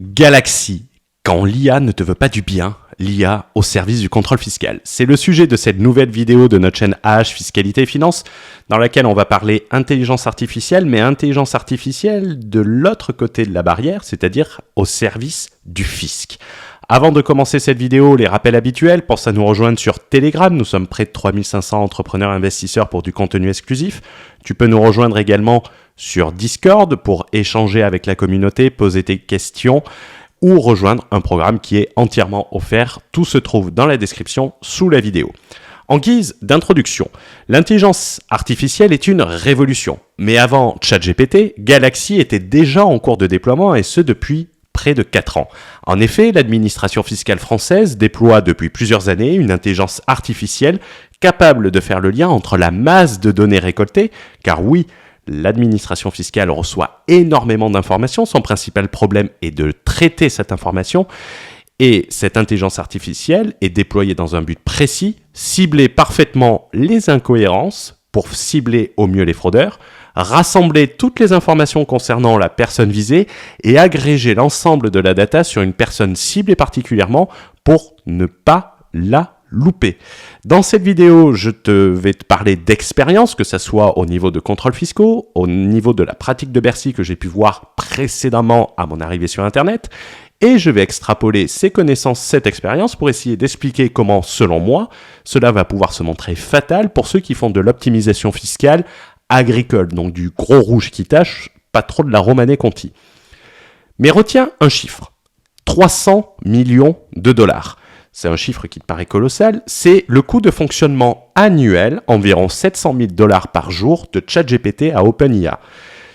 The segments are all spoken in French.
Galaxy, quand l'IA ne te veut pas du bien, l'IA au service du contrôle fiscal. C'est le sujet de cette nouvelle vidéo de notre chaîne AH Fiscalité et Finance, dans laquelle on va parler intelligence artificielle, mais intelligence artificielle de l'autre côté de la barrière, c'est-à-dire au service du fisc. Avant de commencer cette vidéo, les rappels habituels, pense à nous rejoindre sur Telegram. Nous sommes près de 3500 entrepreneurs investisseurs pour du contenu exclusif. Tu peux nous rejoindre également sur Discord pour échanger avec la communauté, poser tes questions ou rejoindre un programme qui est entièrement offert. Tout se trouve dans la description sous la vidéo. En guise d'introduction, l'intelligence artificielle est une révolution. Mais avant ChatGPT, Galaxy était déjà en cours de déploiement et ce depuis près de 4 ans. En effet, l'administration fiscale française déploie depuis plusieurs années une intelligence artificielle capable de faire le lien entre la masse de données récoltées, car oui, l'administration fiscale reçoit énormément d'informations, son principal problème est de traiter cette information, et cette intelligence artificielle est déployée dans un but précis, cibler parfaitement les incohérences pour cibler au mieux les fraudeurs, rassembler toutes les informations concernant la personne visée et agréger l'ensemble de la data sur une personne ciblée particulièrement pour ne pas la louper. Dans cette vidéo, je vais te parler d'expérience, que ce soit au niveau de contrôles fiscaux, au niveau de la pratique de Bercy que j'ai pu voir précédemment à mon arrivée sur Internet, et je vais extrapoler ces connaissances, cette expérience pour essayer d'expliquer comment, selon moi, cela va pouvoir se montrer fatal pour ceux qui font de l'optimisation fiscale agricole, donc du gros rouge qui tâche, pas trop de la Romanée Conti. Mais retiens un chiffre, 300 millions de dollars. C'est un chiffre qui te paraît colossal, c'est le coût de fonctionnement annuel, environ 700 000 dollars par jour de ChatGPT à OpenIA.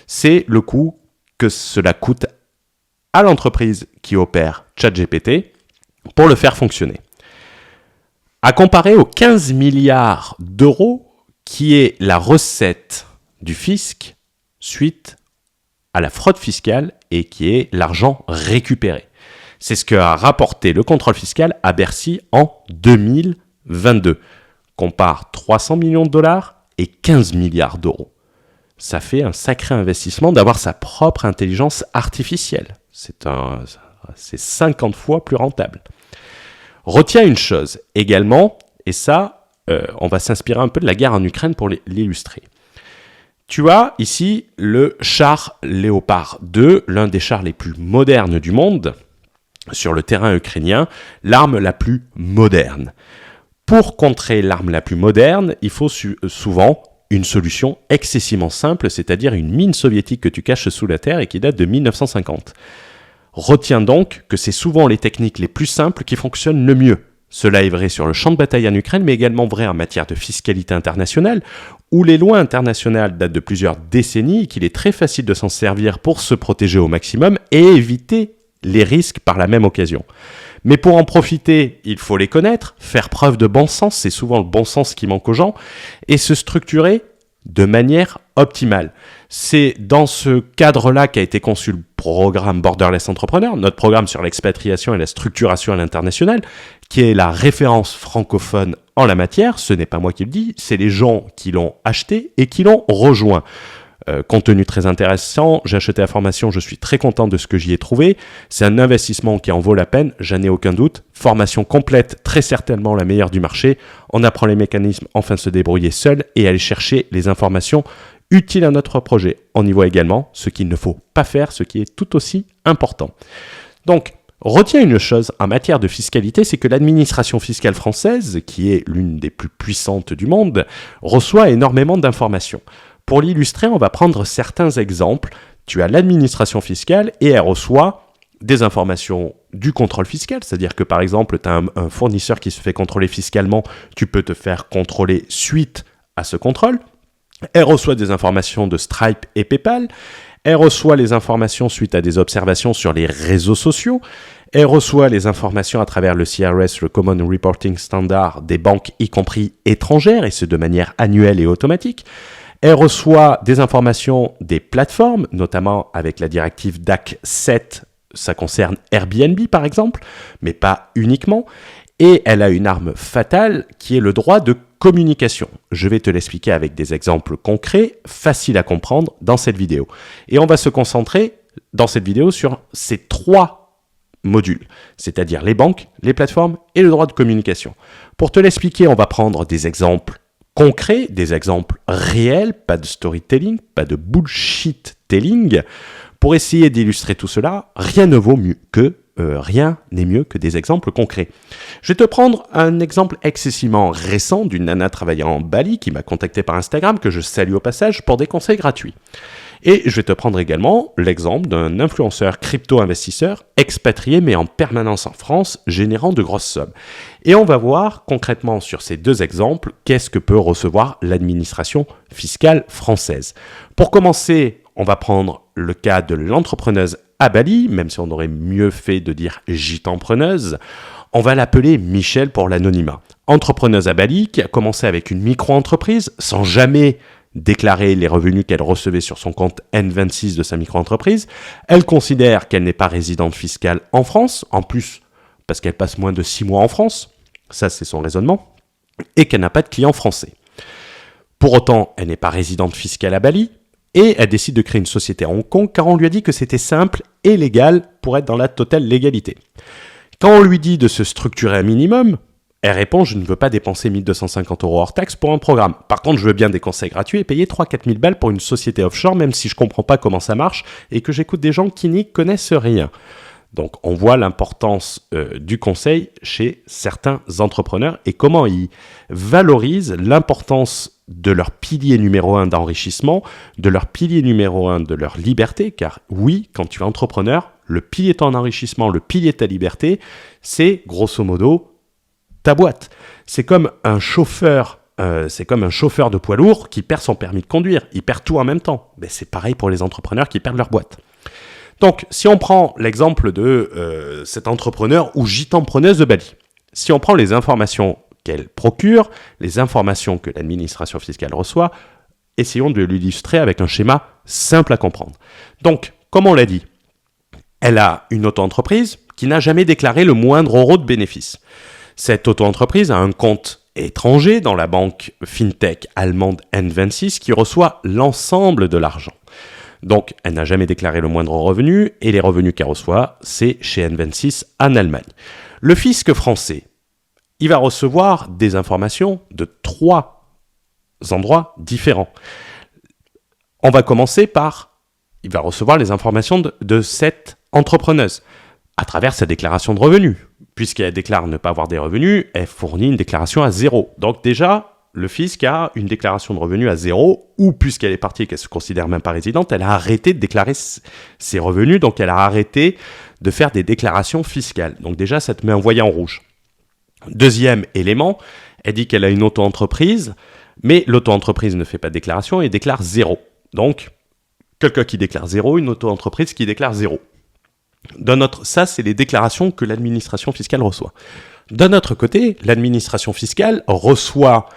C'est le coût que cela coûte à l'entreprise qui opère ChatGPT pour le faire fonctionner. À comparer aux 15 milliards d'euros qui est la recette du fisc suite à la fraude fiscale et qui est l'argent récupéré. C'est ce qu'a rapporté le contrôle fiscal à Bercy en 2022. Compare 300 millions de dollars et 15 milliards d'euros. Ça fait un sacré investissement d'avoir sa propre intelligence artificielle. C'est 50 fois plus rentable. Retiens une chose également, et ça, on va s'inspirer un peu de la guerre en Ukraine pour l'illustrer. Tu as ici le char Léopard 2, l'un des chars les plus modernes du monde, sur le terrain ukrainien, l'arme la plus moderne. Pour contrer l'arme la plus moderne, il faut souvent une solution excessivement simple, c'est-à-dire une mine soviétique que tu caches sous la terre et qui date de 1950. Retiens donc que c'est souvent les techniques les plus simples qui fonctionnent le mieux. Cela est vrai sur le champ de bataille en Ukraine, mais également vrai en matière de fiscalité internationale, où les lois internationales datent de plusieurs décennies et qu'il est très facile de s'en servir pour se protéger au maximum et éviter les risques par la même occasion. Mais pour en profiter, il faut les connaître, faire preuve de bon sens, c'est souvent le bon sens qui manque aux gens, et se structurer de manière optimale. C'est dans ce cadre-là qu'a été conçu le programme Borderless Entrepreneur, notre programme sur l'expatriation et la structuration à l'international, qui est la référence francophone en la matière. Ce n'est pas moi qui le dis, c'est les gens qui l'ont acheté et qui l'ont rejoint. Contenu très intéressant, j'ai acheté la formation, je suis très content de ce que j'y ai trouvé. C'est un investissement qui en vaut la peine, j'en ai aucun doute. Formation complète, très certainement la meilleure du marché. On apprend les mécanismes, enfin se débrouiller seul et aller chercher les informations utiles à notre projet. On y voit également ce qu'il ne faut pas faire, ce qui est tout aussi important. Donc, retiens une chose en matière de fiscalité, c'est que l'administration fiscale française, qui est l'une des plus puissantes du monde, reçoit énormément d'informations. Pour l'illustrer, on va prendre certains exemples. Tu as l'administration fiscale et elle reçoit des informations du contrôle fiscal. C'est-à-dire que par exemple, tu as un fournisseur qui se fait contrôler fiscalement, tu peux te faire contrôler suite à ce contrôle. Elle reçoit des informations de Stripe et PayPal. Elle reçoit les informations suite à des observations sur les réseaux sociaux. Elle reçoit les informations à travers le CRS, le Common Reporting Standard, des banques, y compris étrangères, et ce de manière annuelle et automatique. Elle reçoit des informations des plateformes, notamment avec la directive DAC 7, ça concerne Airbnb par exemple, mais pas uniquement. Et elle a une arme fatale qui est le droit de communication. Je vais te l'expliquer avec des exemples concrets, faciles à comprendre dans cette vidéo. Et on va se concentrer dans cette vidéo sur ces 3 modules, c'est-à-dire les banques, les plateformes et le droit de communication. Pour te l'expliquer, on va prendre des exemples concrets, des exemples réels, pas de storytelling, pas de bullshit telling. Pour essayer d'illustrer tout cela, rien n'est mieux que des exemples concrets. Je vais te prendre un exemple excessivement récent d'une nana travaillant en Bali qui m'a contacté par Instagram, que je salue au passage, pour des conseils gratuits. Et je vais te prendre également l'exemple d'un influenceur crypto-investisseur expatrié mais en permanence en France, générant de grosses sommes. Et on va voir concrètement sur ces 2 exemples qu'est-ce que peut recevoir l'administration fiscale française. Pour commencer, on va prendre le cas de l'entrepreneuse à Bali, même si on aurait mieux fait de dire gitanpreneuse. On va l'appeler Michel pour l'anonymat. Entrepreneuse à Bali qui a commencé avec une micro-entreprise sans jamais déclarer les revenus qu'elle recevait sur son compte N26 de sa micro-entreprise. Elle considère qu'elle n'est pas résidente fiscale en France, en plus parce qu'elle passe moins de 6 mois en France, ça c'est son raisonnement, et qu'elle n'a pas de clients français. Pour autant, elle n'est pas résidente fiscale à Bali, et elle décide de créer une société à Hong Kong car on lui a dit que c'était simple et légal pour être dans la totale légalité. Quand on lui dit de se structurer un minimum, elle répond « Je ne veux pas dépenser 1 250 € hors taxe pour un programme. Par contre, je veux bien des conseils gratuits et payer 3-4 000 balles pour une société offshore, même si je ne comprends pas comment ça marche et que j'écoute des gens qui n'y connaissent rien. » Donc, on voit l'importance du conseil chez certains entrepreneurs et comment ils valorisent l'importance de leur pilier numéro 1 d'enrichissement, de leur pilier numéro 1 de leur liberté, car oui, quand tu es entrepreneur, le pilier de ton enrichissement, le pilier de ta liberté, c'est grosso modo ta boîte. C'est comme un chauffeur de poids lourd qui perd son permis de conduire. Il perd tout en même temps. Ben, c'est pareil pour les entrepreneurs qui perdent leur boîte. Donc, si on prend l'exemple de cet entrepreneur ou gitanpreneuse de Bali, si on prend les informations qu'elle procure, les informations que l'administration fiscale reçoit, essayons de l'illustrer avec un schéma simple à comprendre. Donc, comme on l'a dit, elle a une auto-entreprise qui n'a jamais déclaré le moindre euro de bénéfice. Cette auto-entreprise a un compte étranger dans la banque fintech allemande N26 qui reçoit l'ensemble de l'argent. Donc, elle n'a jamais déclaré le moindre revenu et les revenus qu'elle reçoit, c'est chez N26 en Allemagne. Le fisc français, il va recevoir des informations de 3 endroits différents. On va commencer par, il va recevoir les informations de cette entrepreneuse à travers sa déclaration de revenus. Puisqu'elle déclare ne pas avoir des revenus, elle fournit une déclaration à 0. Donc déjà, le fisc a une déclaration de revenus à 0, ou puisqu'elle est partie et qu'elle ne se considère même pas résidente, elle a arrêté de déclarer ses revenus, donc elle a arrêté de faire des déclarations fiscales. Donc déjà, ça te met un voyant rouge. Deuxième élément, elle dit qu'elle a une auto-entreprise, mais l'auto-entreprise ne fait pas de déclaration et déclare 0. Donc, quelqu'un qui déclare 0, une auto-entreprise qui déclare 0. Ça, c'est les déclarations que l'administration fiscale reçoit. D'un autre côté, l'administration fiscale reçoit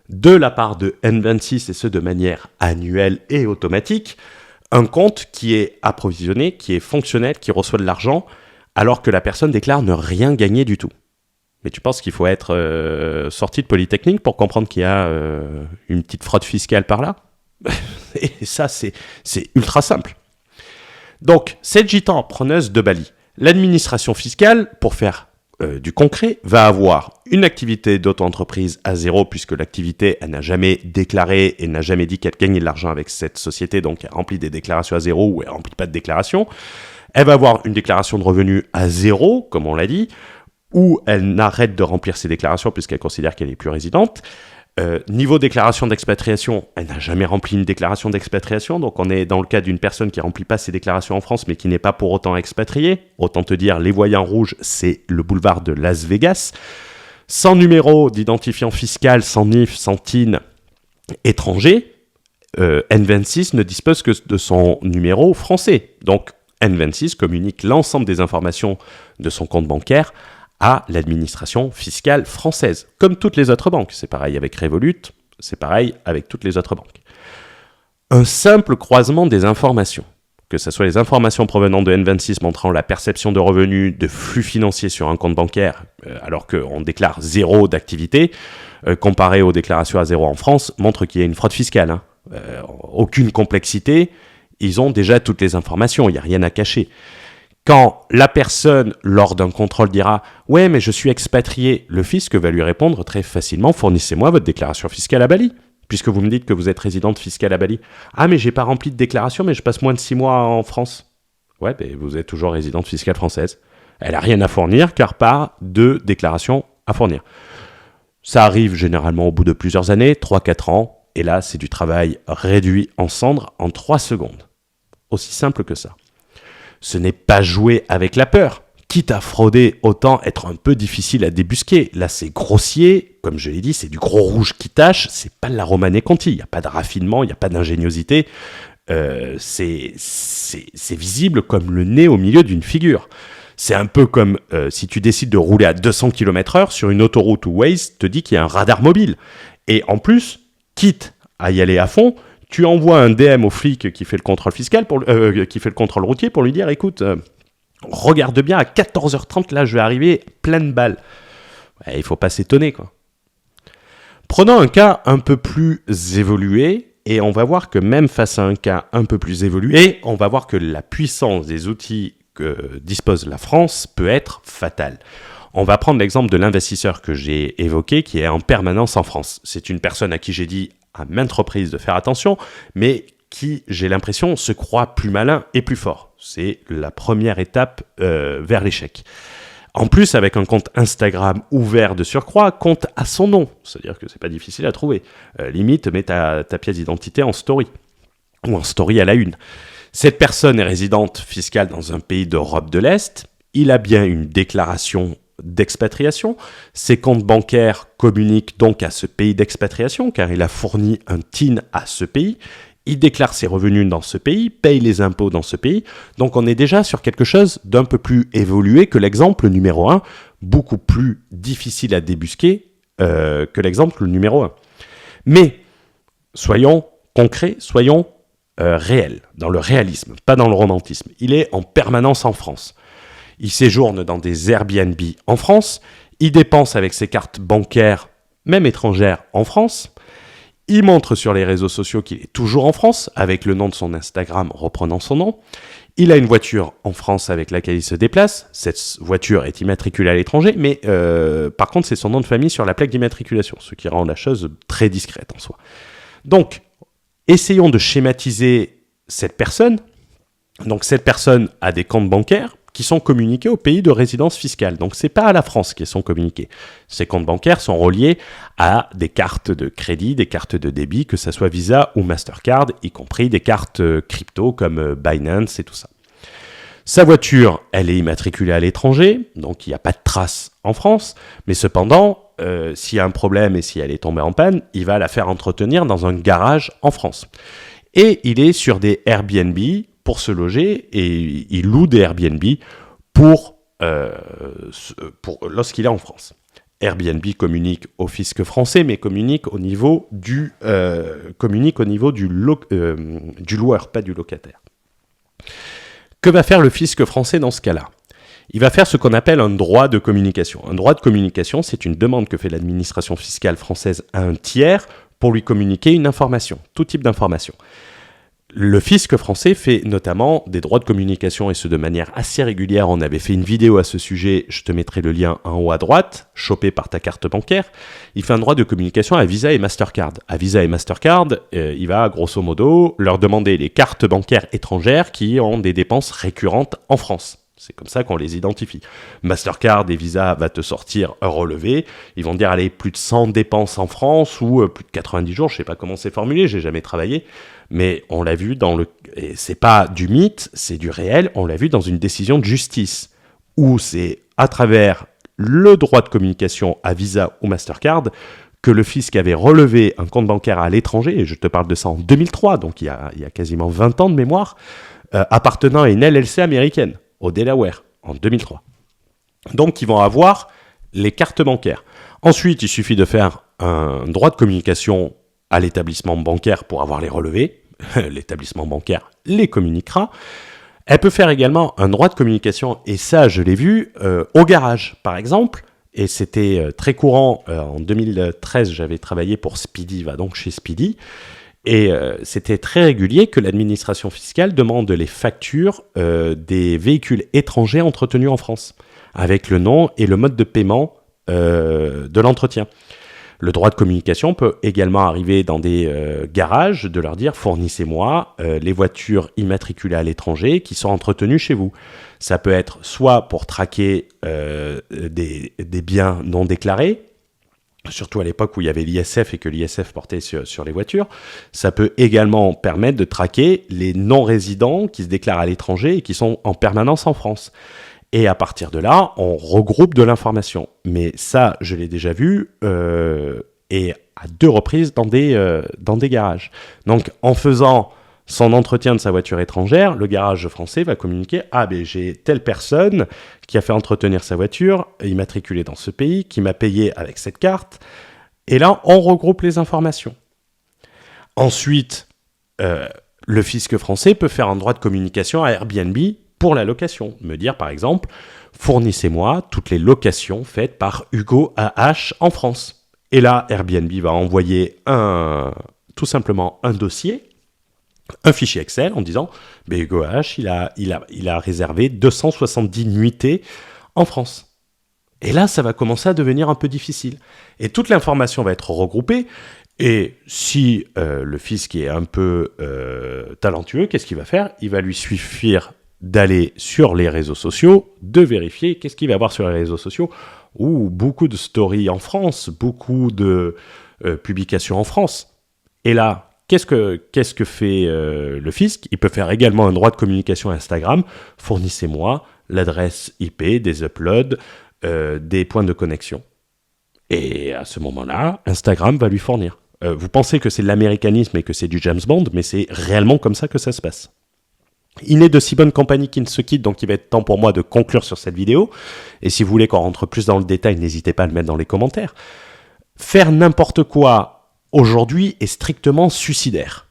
de la part de N26, et ce de manière annuelle et automatique, un compte qui est approvisionné, qui est fonctionnel, qui reçoit de l'argent, alors que la personne déclare ne rien gagner du tout. Mais tu penses qu'il faut être sorti de Polytechnique pour comprendre qu'il y a une petite fraude fiscale par là? Et ça, c'est ultra simple. Donc, cette gitanpreneuse de Bali, l'administration fiscale, pour faire du concret, va avoir une activité d'auto-entreprise à 0, puisque l'activité, elle n'a jamais déclaré et n'a jamais dit qu'elle gagnait de l'argent avec cette société, donc elle remplit des déclarations à 0 ou elle ne remplit pas de déclaration. Elle va avoir une déclaration de revenus à 0, comme on l'a dit, ou elle n'arrête de remplir ses déclarations puisqu'elle considère qu'elle n'est plus résidente. Niveau déclaration d'expatriation, elle n'a jamais rempli une déclaration d'expatriation, donc on est dans le cas d'une personne qui ne remplit pas ses déclarations en France mais qui n'est pas pour autant expatriée. Autant te dire, les voyants rouges, c'est le boulevard de Las Vegas. Sans numéro d'identifiant fiscal, sans NIF, sans TIN étranger, N26 ne dispose que de son numéro français. Donc N26 communique l'ensemble des informations de son compte bancaire à l'administration fiscale française, comme toutes les autres banques. C'est pareil avec Revolut, c'est pareil avec toutes les autres banques. Un simple croisement des informations, que ce soit les informations provenant de N26 montrant la perception de revenus, de flux financiers sur un compte bancaire, alors qu'on déclare 0 d'activité, comparé aux déclarations à 0 en France, montre qu'il y a une fraude fiscale. Aucune complexité, ils ont déjà toutes les informations, il n'y a rien à cacher. Quand la personne, lors d'un contrôle, dira « Ouais, mais je suis expatrié », le fisc va lui répondre très facilement « Fournissez-moi votre déclaration fiscale à Bali, puisque vous me dites que vous êtes résidente fiscale à Bali. »« Ah, mais j'ai pas rempli de déclaration, mais je passe moins de 6 mois en France. » Ouais, ben vous êtes toujours résidente fiscale française. Elle n'a rien à fournir, car pas de déclaration à fournir. Ça arrive généralement au bout de plusieurs années, 3-4 ans, et là, c'est du travail réduit en cendres en 3 secondes. Aussi simple que ça. Ce n'est pas jouer avec la peur. Quitte à frauder, autant être un peu difficile à débusquer. Là, c'est grossier, comme je l'ai dit, c'est du gros rouge qui tâche, c'est pas de la Romanée Conti, il n'y a pas de raffinement, il n'y a pas d'ingéniosité. C'est visible comme le nez au milieu d'une figure. C'est un peu comme si tu décides de rouler à 200 km/h sur une autoroute où Waze te dit qu'il y a un radar mobile. Et en plus, quitte à y aller à fond, tu envoies un DM au flic qui fait le contrôle fiscal, qui fait le contrôle routier pour lui dire « Écoute, regarde bien, à 14h30, là, je vais arriver pleine balle. » Il ne faut pas s'étonner, quoi. Prenons un cas un peu plus évolué, et on va voir que même face à un cas un peu plus évolué, on va voir que la puissance des outils que dispose la France peut être fatale. On va prendre l'exemple de l'investisseur que j'ai évoqué, qui est en permanence en France. C'est une personne à qui j'ai dit à maintes reprises de faire attention, mais qui, j'ai l'impression, se croit plus malin et plus fort. C'est la première étape vers l'échec. En plus, avec un compte Instagram ouvert de surcroît, compte à son nom. C'est-à-dire que c'est pas difficile à trouver. Limite, mets ta pièce d'identité en story. Ou en story à la une. Cette personne est résidente fiscale dans un pays d'Europe de l'Est. Il a bien une déclaration d'expatriation. Ses comptes bancaires communiquent donc à ce pays d'expatriation, car il a fourni un TIN à ce pays. Il déclare ses revenus dans ce pays, paye les impôts dans ce pays. Donc on est déjà sur quelque chose d'un peu plus évolué que l'exemple numéro 1, beaucoup plus difficile à débusquer que l'exemple numéro 1. Mais soyons concrets, soyons réels, dans le réalisme, pas dans le romantisme. Il est en permanence en France. Il séjourne dans des Airbnb en France. Il dépense avec ses cartes bancaires, même étrangères, en France. Il montre sur les réseaux sociaux qu'il est toujours en France, avec le nom de son Instagram reprenant son nom. Il a une voiture en France avec laquelle il se déplace. Cette voiture est immatriculée à l'étranger, mais par contre, c'est son nom de famille sur la plaque d'immatriculation, ce qui rend la chose très discrète en soi. Donc, essayons de schématiser cette personne. Donc, cette personne a des comptes bancaires qui sont communiqués au pays de résidence fiscale. Donc, ce n'est pas à la France qu'ils sont communiqués. Ces comptes bancaires sont reliés à des cartes de crédit, des cartes de débit, que ce soit Visa ou Mastercard, y compris des cartes crypto comme Binance et tout ça. Sa voiture, elle est immatriculée à l'étranger, donc il n'y a pas de trace en France, mais cependant, s'il y a un problème et si elle est tombée en panne, il va la faire entretenir dans un garage en France. Et il est sur des Airbnb pour se loger et il loue des Airbnb pour lorsqu'il est en France. Airbnb communique au fisc français, mais communique au niveau du loueur, pas du locataire. Que va faire le fisc français dans ce cas-là ? Il va faire ce qu'on appelle un droit de communication. Un droit de communication, c'est une demande que fait l'administration fiscale française à un tiers pour lui communiquer une information, tout type d'information. Le fisc français fait notamment des droits de communication et ce de manière assez régulière. On avait fait une vidéo à ce sujet, je te mettrai le lien en haut à droite, chopé par ta carte bancaire. Il fait un droit de communication à Visa et Mastercard. À Visa et Mastercard, il va grosso modo leur demander les cartes bancaires étrangères qui ont des dépenses récurrentes en France. C'est comme ça qu'on les identifie. Mastercard et Visa va te sortir un relevé. Ils vont dire, allez, plus de 100 dépenses en France ou plus de 90 jours. Je ne sais pas comment c'est formulé, j'ai jamais travaillé. Mais on l'a vu et c'est pas du mythe, c'est du réel. On l'a vu dans une décision de justice où c'est à travers le droit de communication à Visa ou Mastercard que le fisc avait relevé un compte bancaire à l'étranger. Et je te parle de ça en 2003, donc il y a quasiment 20 ans de mémoire, appartenant à une LLC américaine, au Delaware, en 2003. Donc, ils vont avoir les cartes bancaires. Ensuite, il suffit de faire un droit de communication à l'établissement bancaire pour avoir les relevés. L'établissement bancaire les communiquera. Elle peut faire également un droit de communication, et ça, je l'ai vu, au garage, par exemple. Et c'était très courant. En 2013, j'avais travaillé pour Speedy, va donc chez Speedy. Et c'était très régulier que l'administration fiscale demande les factures des véhicules étrangers entretenus en France, avec le nom et le mode de paiement de l'entretien. Le droit de communication peut également arriver dans des garages, de leur dire « fournissez-moi les voitures immatriculées à l'étranger qui sont entretenues chez vous ». Ça peut être soit pour traquer des biens non déclarés, surtout à l'époque où il y avait l'ISF et que l'ISF portait sur les voitures. Ça peut également permettre de traquer les non-résidents qui se déclarent à l'étranger et qui sont en permanence en France. Et à partir de là, on regroupe de l'information. Mais ça, je l'ai déjà vu, et à 2 reprises dans des garages. Donc, en faisant son entretien de sa voiture étrangère, le garage français va communiquer « Ah, ben j'ai telle personne qui a fait entretenir sa voiture, immatriculée dans ce pays, qui m'a payé avec cette carte. » Et là, on regroupe les informations. Ensuite, le fisc français peut faire un droit de communication à Airbnb pour la location. Me dire, par exemple, « Fournissez-moi toutes les locations faites par Hugo AH en France. » Et là, Airbnb va envoyer tout simplement un dossier, un fichier Excel en disant « Hugo H, il a réservé 270 nuitées en France. » Et là, ça va commencer à devenir un peu difficile. Et toute l'information va être regroupée. Et si le fisc est un peu talentueux, qu'est-ce qu'il va faire ? Il va lui suffire d'aller sur les réseaux sociaux, de vérifier qu'est-ce qu'il va avoir sur les réseaux sociaux. Beaucoup de stories en France, beaucoup de publications en France. Et là, qu'est-ce que fait le fisc ? Il peut faire également un droit de communication à Instagram. Fournissez-moi l'adresse IP, des uploads, des points de connexion. Et à ce moment-là, Instagram va lui fournir. Vous pensez que c'est de l'américanisme et que c'est du James Bond, mais c'est réellement comme ça que ça se passe. Il n'est de si bonne compagnie qui ne se quitte, donc il va être temps pour moi de conclure sur cette vidéo. Et si vous voulez qu'on rentre plus dans le détail, n'hésitez pas à le mettre dans les commentaires. Faire n'importe quoi aujourd'hui est strictement suicidaire.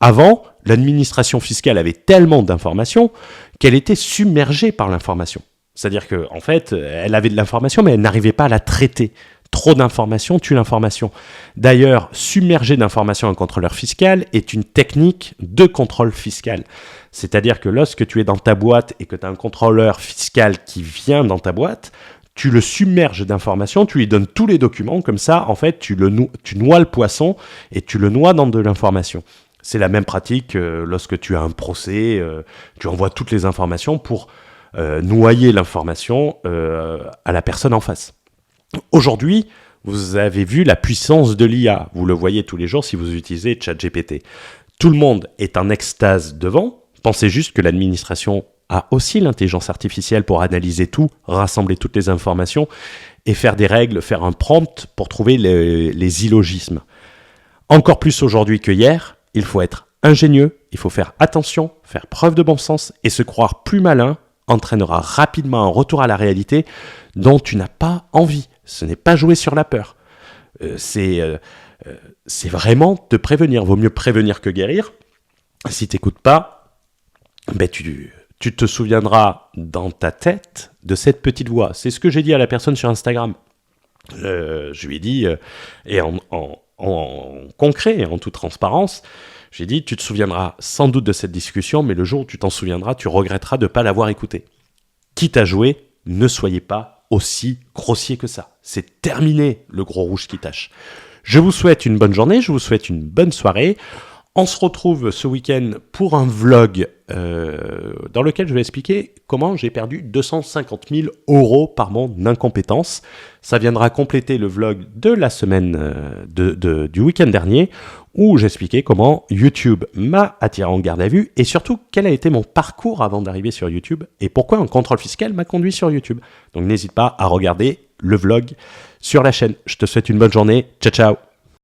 Avant, l'administration fiscale avait tellement d'informations qu'elle était submergée par l'information. C'est-à-dire qu'en fait, elle avait de l'information, mais elle n'arrivait pas à la traiter. Trop d'informations tue l'information. D'ailleurs, submerger d'informations un contrôleur fiscal est une technique de contrôle fiscal. C'est-à-dire que lorsque tu es dans ta boîte et que tu as un contrôleur fiscal qui vient dans ta boîte, tu le submerges d'informations, tu lui donnes tous les documents, comme ça, en fait, tu noies le poisson et tu le noies dans de l'information. C'est la même pratique lorsque tu as un procès, tu envoies toutes les informations pour noyer l'information à la personne en face. Aujourd'hui, vous avez vu la puissance de l'IA. Vous le voyez tous les jours si vous utilisez ChatGPT. Tout le monde est en extase devant. Pensez juste que l'administration a aussi l'intelligence artificielle pour analyser tout, rassembler toutes les informations et faire des règles, faire un prompt pour trouver les illogismes. Encore plus aujourd'hui que hier, il faut être ingénieux, il faut faire attention, faire preuve de bon sens et se croire plus malin entraînera rapidement un retour à la réalité dont tu n'as pas envie. Ce n'est pas jouer sur la peur. C'est vraiment te prévenir. Vaut mieux prévenir que guérir. Si tu n'écoutes pas, tu te souviendras dans ta tête de cette petite voix. C'est ce que j'ai dit à la personne sur Instagram. Je lui ai dit, et en concret et en toute transparence, j'ai dit, tu te souviendras sans doute de cette discussion, mais le jour où tu t'en souviendras, tu regretteras de ne pas l'avoir écouté. Quitte à jouer, ne soyez pas aussi grossier que ça. C'est terminé, le gros rouge qui tâche. Je vous souhaite une bonne journée, je vous souhaite une bonne soirée. On se retrouve ce week-end pour un vlog dans lequel je vais expliquer comment j'ai perdu 250 000 € par mon incompétence. Ça viendra compléter le vlog de la semaine du week-end dernier où j'expliquais comment YouTube m'a attiré en garde à vue et surtout quel a été mon parcours avant d'arriver sur YouTube et pourquoi un contrôle fiscal m'a conduit sur YouTube. Donc n'hésite pas à regarder le vlog sur la chaîne. Je te souhaite une bonne journée. Ciao, ciao.